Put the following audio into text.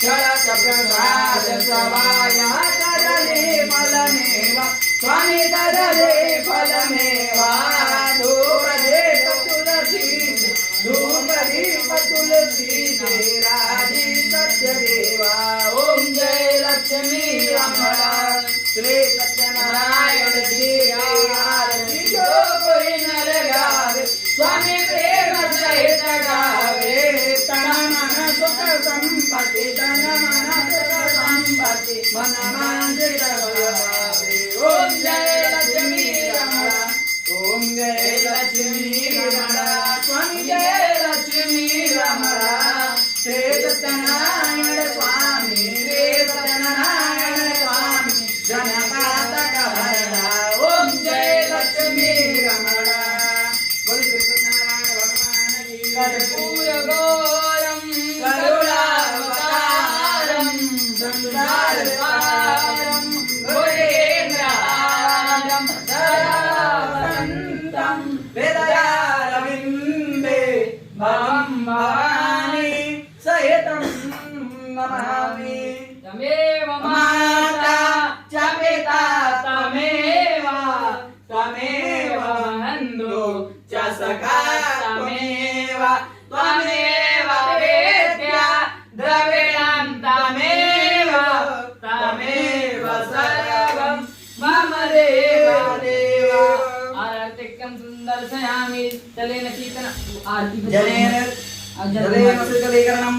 क्षणक प्रसाद सवाया तजले फलमेवा स्वामी तजले फलमेवा धूप दीप तुलसी धूप दीप तुलसी राजी सत्य देवा ओम जय लक्ष्मी रमणा श्री सत्यनारायण जी आरती जो कोई नर गावे स्वामी प्रेम सहित गावे तन मन सुख संपत्ति तन मन सुख संपत्ति मन मंदिर भावे ओम जय लक्ष्मी रमणा ओम जय लक्ष्मी रमणा स्वामी जय लक्ष्मी रमणा श्री सत्यनारायण स्वामी श्री सत्यनारायण स्वामी जनपातक हरणा ओम जय लक्ष्मी रमणा बोले श्री सत्यनारायण भगवान की कर्पूर गौरम करुणावतारम संसार सारम भुजगेन्द्रहारम सदा वसन्तं वेदयारविन्दे भवं भवानी सहितं नमामि तमेव माता च पिता तमेव त्वमेव बन्धु च सखा तमेव त्वमेव वेद्या द्रविणं तमेव तमेव सर्वं मम देव देव आरतिकं सुन्दर्शयामि जलेन शीतन आरती जलेन जलेन सुजलीकरणं